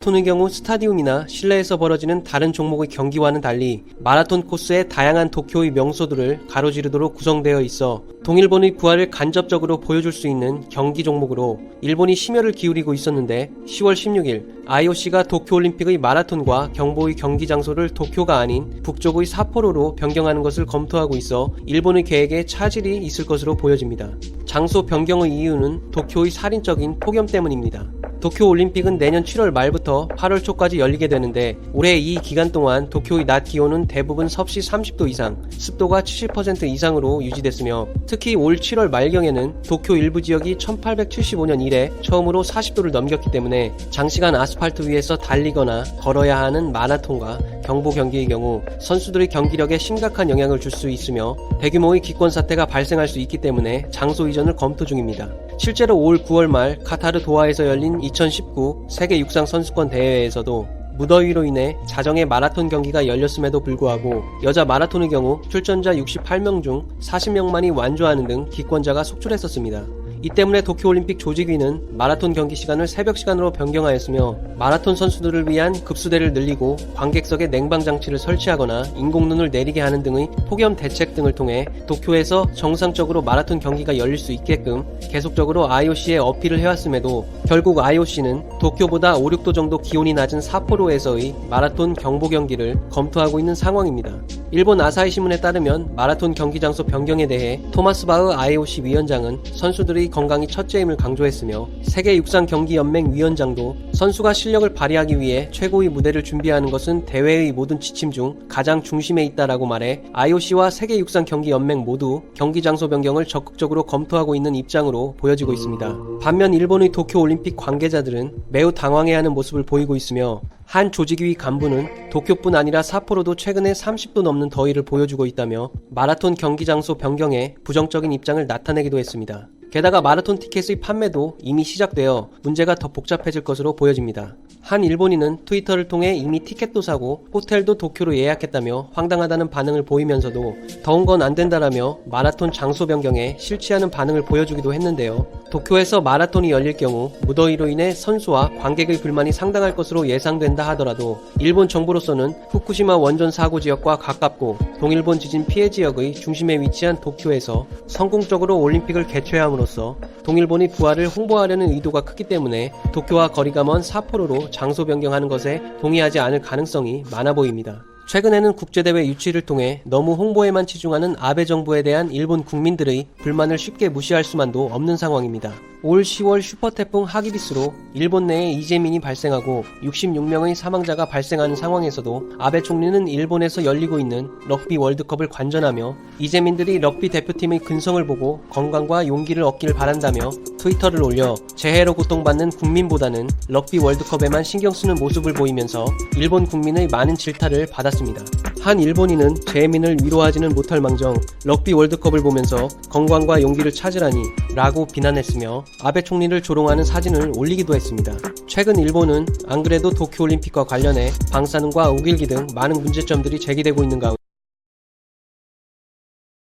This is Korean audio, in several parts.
마라톤의 경우 스타디움이나 실내에서 벌어지는 다른 종목의 경기와는 달리 마라톤 코스의 다양한 도쿄의 명소들을 가로지르도록 구성되어 있어 동일본의 부활을 간접적으로 보여줄 수 있는 경기 종목으로 일본이 심혈을 기울이고 있었는데 10월 16일 IOC가 도쿄올림픽의 마라톤과 경보의 경기 장소를 도쿄가 아닌 북쪽의 삿포로로 변경하는 것을 검토하고 있어 일본의 계획에 차질이 있을 것으로 보여집니다. 장소 변경의 이유는 도쿄의 살인적인 폭염 때문입니다. 도쿄올림픽은 내년 7월 말부터 8월 초까지 열리게 되는데 올해 이 기간 동안 도쿄의 낮 기온은 대부분 섭씨 30도 이상, 습도가 70% 이상으로 유지됐으며 특히 올 7월 말경에는 도쿄 일부 지역이 1875년 이래 처음으로 40도를 넘겼기 때문에 장시간 아스팔트 위에서 달리거나 걸어야 하는 마라톤과 경보 경기의 경우 선수들의 경기력에 심각한 영향을 줄 수 있으며 대규모의 기권 사태가 발생할 수 있기 때문에 장소 이전을 검토 중입니다. 실제로 올 9월 말 카타르 도하에서 열린 2019 세계 육상 선수권 대회에서도 무더위로 인해 자정에 마라톤 경기가 열렸음에도 불구하고 여자 마라톤의 경우 출전자 68명 중 40명만이 완주하는 등 기권자가 속출했었습니다. 이 때문에 도쿄올림픽 조직위는 마라톤 경기 시간을 새벽 시간으로 변경하였으며 마라톤 선수들을 위한 급수대를 늘리고 관객석에 냉방장치를 설치하거나 인공눈을 내리게 하는 등의 폭염 대책 등을 통해 도쿄에서 정상적으로 마라톤 경기가 열릴 수 있게끔 계속적으로 IOC에 어필을 해왔음에도 결국 IOC는 도쿄보다 5, 6도 정도 기온이 낮은 삿포로에서의 마라톤 경보 경기를 검토하고 있는 상황입니다. 일본 아사히 신문에 따르면 마라톤 경기 장소 변경에 대해 토마스 바흐 IOC 위원장은 선수들의 건강이 첫째임을 강조했으며 세계 육상 경기 연맹 위원장도 선수가 실력을 발휘하기 위해 최고의 무대를 준비하는 것은 대회의 모든 지침 중 가장 중심에 있다라고 말해 IOC와 세계 육상 경기 연맹 모두 경기 장소 변경을 적극적으로 검토하고 있는 입장으로 보여지고 있습니다. 반면 일본의 도쿄 올림픽 관계자들은 매우 당황해하는 모습을 보이고 있으며 한 조직위 간부는 도쿄뿐 아니라 삿포로도 최근에 30도 넘는 더위를 보여주고 있다며 마라톤 경기 장소 변경에 부정적인 입장을 나타내기도 했습니다. 게다가 마라톤 티켓의 판매도 이미 시작되어 문제가 더 복잡해질 것으로 보여집니다. 한 일본인은 트위터를 통해 이미 티켓도 사고 호텔도 도쿄로 예약했다며 황당하다는 반응을 보이면서도 더운 건 안 된다라며 마라톤 장소 변경에 싫지않은 반응을 보여주기도 했는데요. 도쿄에서 마라톤이 열릴 경우 무더위로 인해 선수와 관객의 불만이 상당할 것으로 예상된다 하더라도 일본 정부로서는 후쿠시마 원전 사고 지역과 가깝고 동일본 지진 피해 지역의 중심에 위치한 도쿄에서 성공적으로 올림픽을 개최함으로써 동일본의 부활을 홍보하려는 의도가 크기 때문에 도쿄와 거리가 먼 삿포로로 장소 변경하는 것에 동의하지 않을 가능성이 많아 보입니다. 최근에는 국제대회 유치를 통해 너무 홍보에만 치중하는 아베 정부에 대한 일본 국민들의 불만을 쉽게 무시할 수만도 없는 상황입니다. 올 10월 슈퍼태풍 하기비스로 일본 내에 이재민이 발생하고 66명의 사망자가 발생하는 상황에서도 아베 총리는 일본에서 열리고 있는 럭비 월드컵을 관전하며 이재민들이 럭비 대표팀의 근성을 보고 건강과 용기를 얻기를 바란다며 트위터를 올려 재해로 고통받는 국민보다는 럭비 월드컵에만 신경 쓰는 모습을 보이면서 일본 국민의 많은 질타를 받았습니다. 한 일본인은 재민을 위로하지는 못할 망정 럭비 월드컵을 보면서 건강과 용기를 찾으라니 라고 비난했으며 아베 총리를 조롱하는 사진을 올리기도 했습니다. 최근 일본은 안 그래도 도쿄올림픽과 관련해 방사능과 우길기 등 많은 문제점들이 제기되고 있는 가운데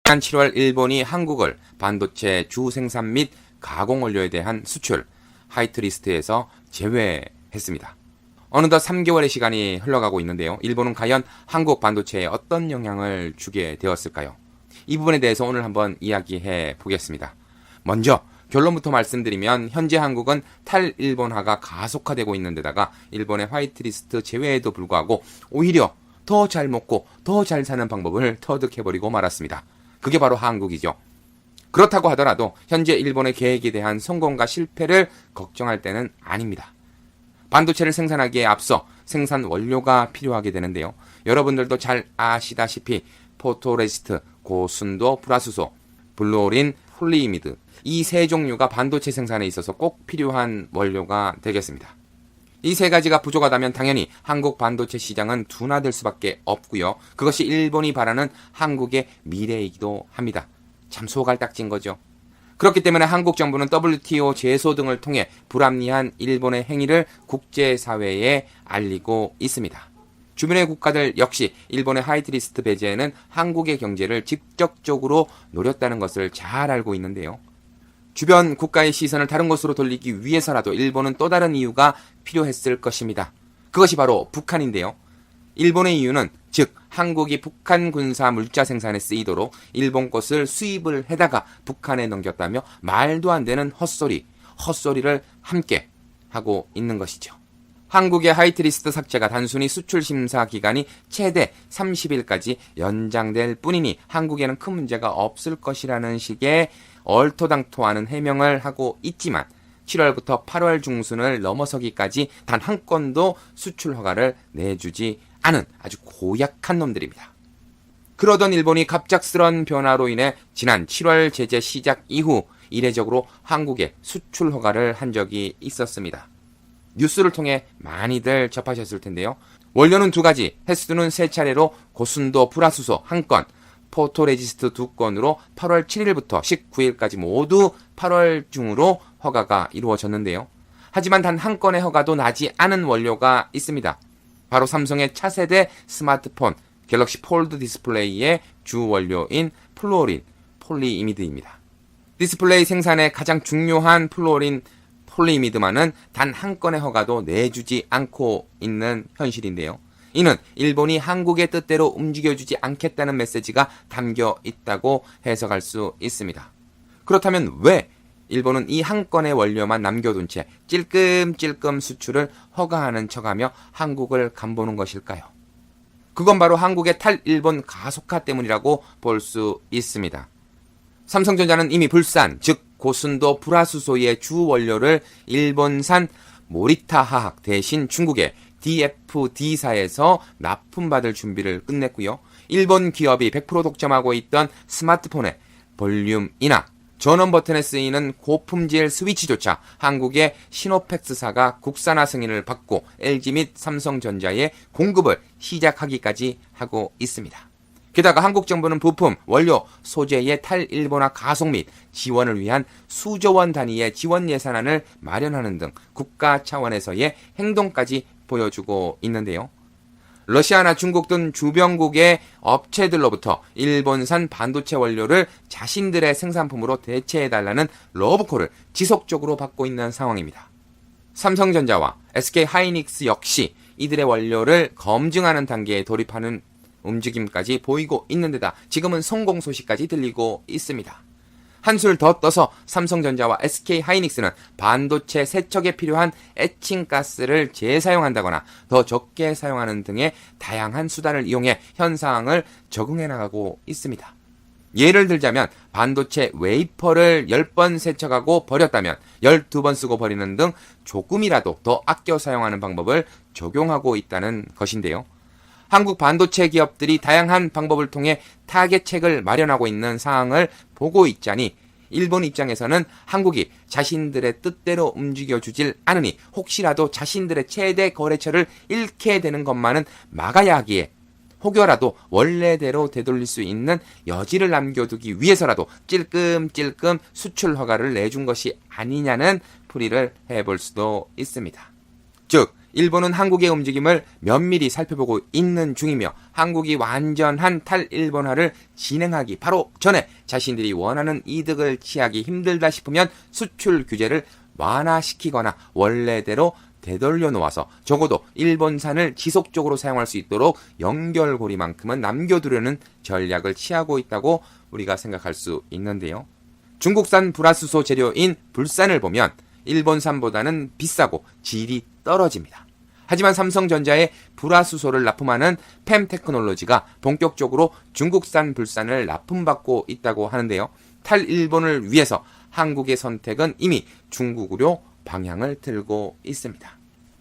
지난 7월 일본이 한국을 반도체 주 생산 및 가공 원료에 대한 수출 화이트리스트에서 제외했습니다. 어느덧 3개월의 시간이 흘러가고 있는데요. 일본은 과연 한국 반도체에 어떤 영향을 주게 되었을까요? 이 부분에 대해서 오늘 한번 이야기해 보겠습니다. 먼저 결론부터 말씀드리면 현재 한국은 탈일본화가 가속화되고 있는 데다가 일본의 화이트리스트 제외에도 불구하고 오히려 더 잘 먹고 더 잘 사는 방법을 터득해버리고 말았습니다. 그게 바로 한국이죠. 그렇다고 하더라도 현재 일본의 계획에 대한 성공과 실패를 걱정할 때는 아닙니다. 반도체를 생산하기에 앞서 생산 원료가 필요하게 되는데요. 여러분들도 잘 아시다시피 포토레시스트, 고순도 불화수소, 블루오린, 폴리이미드 이 세 종류가 반도체 생산에 있어서 꼭 필요한 원료가 되겠습니다. 이 세 가지가 부족하다면 당연히 한국 반도체 시장은 둔화될 수밖에 없고요. 그것이 일본이 바라는 한국의 미래이기도 합니다. 참 소갈딱진 거죠. 그렇기 때문에 한국 정부는 WTO 제소 등을 통해 불합리한 일본의 행위를 국제사회에 알리고 있습니다. 주변의 국가들 역시 일본의 화이트리스트 배제에는 한국의 경제를 직접적으로 노렸다는 것을 잘 알고 있는데요. 주변 국가의 시선을 다른 곳으로 돌리기 위해서라도 일본은 또 다른 이유가 필요했을 것입니다. 그것이 바로 북한인데요. 일본의 이유는 즉 한국이 북한 군사 물자 생산에 쓰이도록 일본 것을 수입을 해다가 북한에 넘겼다며 말도 안 되는 헛소리를 함께 하고 있는 것이죠. 한국의 하이트리스트 삭제가 단순히 수출 심사 기간이 최대 30일까지 연장될 뿐이니 한국에는 큰 문제가 없을 것이라는 식의 얼토당토하는 해명을 하고 있지만 7월부터 8월 중순을 넘어서기까지 단 한 건도 수출 허가를 내주지 않은 아주 고약한 놈들입니다. 그러던 일본이 갑작스런 변화로 인해 지난 7월 제재 시작 이후 이례적으로 한국에 수출 허가를 한 적이 있었습니다. 뉴스를 통해 많이들 접하셨을 텐데요. 원료는 2가지, 횟수는 3차례로 고순도 불화수소 1건, 포토레지스트 2건으로 8월 7일부터 19일까지 모두 8월 중으로 허가가 이루어졌는데요. 하지만 단 한 건의 허가도 나지 않은 원료가 있습니다. 바로 삼성의 차세대 스마트폰 갤럭시 폴드 디스플레이의 주 원료인 플루오린 폴리이미드입니다. 디스플레이 생산에 가장 중요한 플루오린 폴리이미드만은 단 한 건의 허가도 내주지 않고 있는 현실인데요. 이는 일본이 한국의 뜻대로 움직여주지 않겠다는 메시지가 담겨 있다고 해석할 수 있습니다. 그렇다면 왜 일본은 이 한 건의 원료만 남겨둔 채 찔끔찔끔 수출을 허가하는 척하며 한국을 간보는 것일까요? 그건 바로 한국의 탈일본 가속화 때문이라고 볼 수 있습니다. 삼성전자는 이미 불산, 즉 고순도 불화수소의 주 원료를 일본산 모리타 화학 대신 중국의 DFD사에서 납품받을 준비를 끝냈고요. 일본 기업이 100% 독점하고 있던 스마트폰의 볼륨이나 전원 버튼에 쓰이는 고품질 스위치조차 한국의 시노펙스사가 국산화 승인을 받고 LG 및 삼성전자에 공급을 시작하기까지 하고 있습니다. 게다가 한국 정부는 부품, 원료, 소재의 탈일본화 가속 및 지원을 위한 수조 원 단위의 지원 예산안을 마련하는 등 국가 차원에서의 행동까지 보여주고 있는데요. 러시아나 중국 등 주변국의 업체들로부터 일본산 반도체 원료를 자신들의 생산품으로 대체해달라는 러브콜을 지속적으로 받고 있는 상황입니다. 삼성전자와 SK하이닉스 역시 이들의 원료를 검증하는 단계에 돌입하는 움직임까지 보이고 있는데다 지금은 성공 소식까지 들리고 있습니다. 한술 더 떠서 삼성전자와 SK하이닉스는 반도체 세척에 필요한 에칭가스를 재사용한다거나 더 적게 사용하는 등의 다양한 수단을 이용해 현상을 적응해 나가고 있습니다. 예를 들자면 반도체 웨이퍼를 10번 세척하고 버렸다면 12번 쓰고 버리는 등 조금이라도 더 아껴 사용하는 방법을 적용하고 있다는 것인데요. 한국 반도체 기업들이 다양한 방법을 통해 타겟책을 마련하고 있는 상황을 보고 있자니 일본 입장에서는 한국이 자신들의 뜻대로 움직여주질 않으니 혹시라도 자신들의 최대 거래처를 잃게 되는 것만은 막아야 하기에 혹여라도 원래대로 되돌릴 수 있는 여지를 남겨두기 위해서라도 찔끔찔끔 수출 허가를 내준 것이 아니냐는 풀이를 해볼 수도 있습니다. 즉 일본은 한국의 움직임을 면밀히 살펴보고 있는 중이며 한국이 완전한 탈일본화를 진행하기 바로 전에 자신들이 원하는 이득을 취하기 힘들다 싶으면 수출 규제를 완화시키거나 원래대로 되돌려 놓아서 적어도 일본산을 지속적으로 사용할 수 있도록 연결고리만큼은 남겨두려는 전략을 취하고 있다고 우리가 생각할 수 있는데요. 중국산 불화수소 재료인 불산을 보면 일본산보다는 비싸고 질이 떨어집니다. 하지만 삼성전자의 불화수소를 납품하는 펨 테크놀로지가 본격적으로 중국산 불산을 납품받고 있다고 하는데요. 탈일본을 위해서 한국의 선택은 이미 중국으로 방향을 들고 있습니다.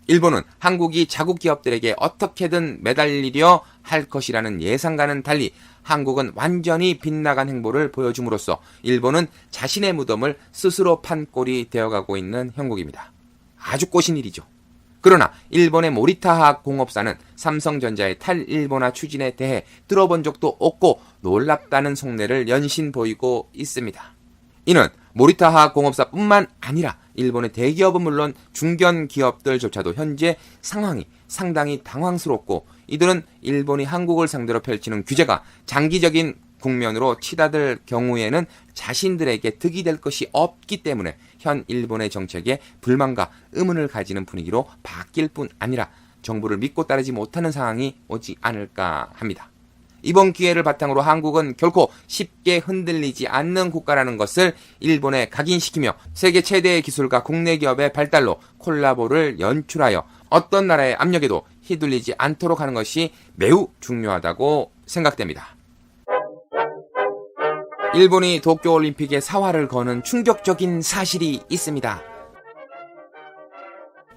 일본은 한국이 자국 기업들에게 어떻게든 매달리려 할 것이라는 예상과는 달리 한국은 완전히 빗나간 행보를 보여줌으로써 일본은 자신의 무덤을 스스로 판 꼴이 되어가고 있는 형국입니다. 아주 꼬신 일이죠. 그러나 일본의 모리타화학 공업사는 삼성전자의 탈일본화 추진에 대해 들어본 적도 없고 놀랍다는 속내를 연신 보이고 있습니다. 이는 모리타화학 공업사뿐만 아니라 일본의 대기업은 물론 중견 기업들조차도 현재 상황이 상당히 당황스럽고 이들은 일본이 한국을 상대로 펼치는 규제가 장기적인 국면으로 치닫을 경우에는 자신들에게 득이 될 것이 없기 때문에 현 일본의 정책에 불만과 의문을 가지는 분위기로 바뀔 뿐 아니라 정부를 믿고 따르지 못하는 상황이 오지 않을까 합니다. 이번 기회를 바탕으로 한국은 결코 쉽게 흔들리지 않는 국가라는 것을 일본에 각인시키며 세계 최대의 기술과 국내 기업의 발달로 콜라보를 연출하여 어떤 나라의 압력에도 휘둘리지 않도록 하는 것이 매우 중요하다고 생각됩니다. 일본이 도쿄올림픽에 사활을 거는 충격적인 사실이 있습니다.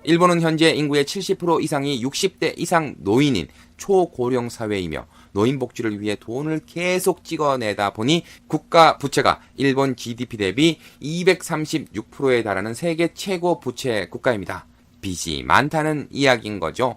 일본은 현재 인구의 70% 이상이 60대 이상 노인인 초고령 사회이며 노인 복지를 위해 돈을 계속 찍어내다 보니 국가 부채가 일본 GDP 대비 236%에 달하는 세계 최고 부채 국가입니다. 빚이 많다는 이야기인 거죠.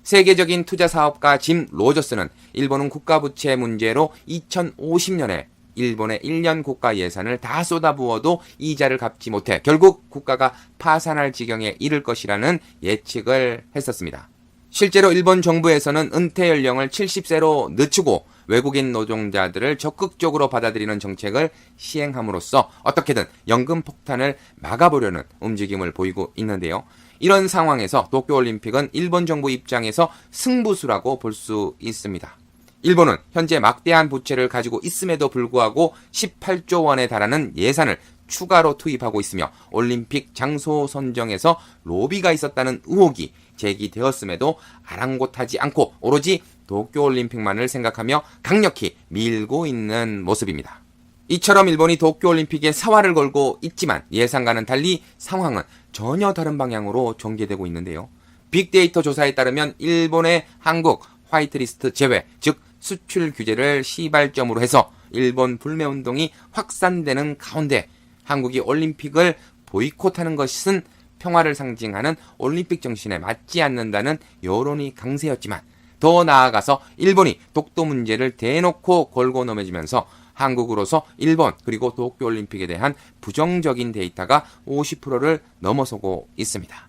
세계적인 투자 사업가 짐 로저스는 일본은 국가 부채 문제로 2050년에 일본의 1년 국가 예산을 다 쏟아부어도 이자를 갚지 못해 결국 국가가 파산할 지경에 이를 것이라는 예측을 했었습니다. 실제로 일본 정부에서는 은퇴 연령을 70세로 늦추고 외국인 노동자들을 적극적으로 받아들이는 정책을 시행함으로써 어떻게든 연금 폭탄을 막아보려는 움직임을 보이고 있는데요. 이런 상황에서 도쿄올림픽은 일본 정부 입장에서 승부수라고 볼 수 있습니다. 일본은 현재 막대한 부채를 가지고 있음에도 불구하고 18조 원에 달하는 예산을 추가로 투입하고 있으며 올림픽 장소 선정에서 로비가 있었다는 의혹이 제기되었음에도 아랑곳하지 않고 오로지 도쿄올림픽만을 생각하며 강력히 밀고 있는 모습입니다. 이처럼 일본이 도쿄올림픽에 사활을 걸고 있지만 예상과는 달리 상황은 전혀 다른 방향으로 전개되고 있는데요. 빅데이터 조사에 따르면 일본의 한국 화이트리스트 제외, 즉 수출 규제를 시발점으로 해서 일본 불매운동이 확산되는 가운데 한국이 올림픽을 보이콧하는 것은 평화를 상징하는 올림픽 정신에 맞지 않는다는 여론이 강세였지만 더 나아가서 일본이 독도 문제를 대놓고 걸고 넘어지면서 한국으로서 일본 그리고 도쿄올림픽에 대한 부정적인 데이터가 50%를 넘어서고 있습니다.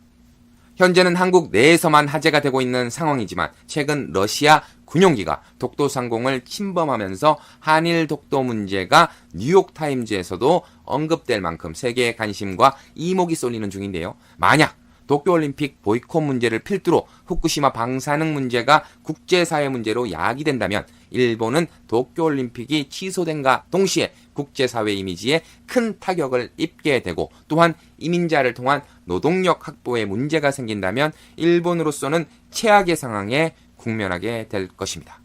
현재는 한국 내에서만 화제가 되고 있는 상황이지만 최근 러시아 군용기가 독도 상공을 침범하면서 한일 독도 문제가 뉴욕타임즈에서도 언급될 만큼 세계의 관심과 이목이 쏠리는 중인데요. 만약 도쿄올림픽 보이콧 문제를 필두로 후쿠시마 방사능 문제가 국제사회 문제로 야기된다면 일본은 도쿄올림픽이 취소된과 동시에 국제사회 이미지에 큰 타격을 입게 되고 또한 이민자를 통한 노동력 확보에 문제가 생긴다면 일본으로서는 최악의 상황에 국면하게 될 것입니다.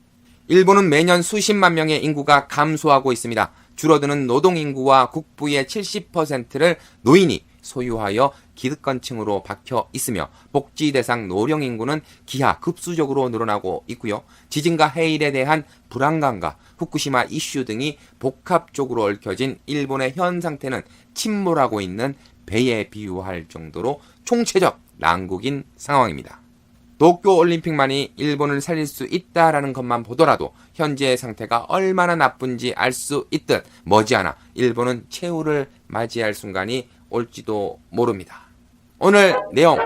일본은 매년 수십만 명의 인구가 감소하고 있습니다. 줄어드는 노동인구와 국부의 70%를 노인이 소유하여 기득권층으로 박혀 있으며 복지 대상 노령 인구는 기하 급수적으로 늘어나고 있고요. 지진과 해일에 대한 불안감과 후쿠시마 이슈 등이 복합적으로 얽혀진 일본의 현 상태는 침몰하고 있는 배에 비유할 정도로 총체적 난국인 상황입니다. 도쿄올림픽만이 일본을 살릴 수 있다라는 것만 보더라도 현재의 상태가 얼마나 나쁜지 알 수 있듯 머지않아 일본은 최후를 맞이할 순간이 올지도 모릅니다. 오늘 내용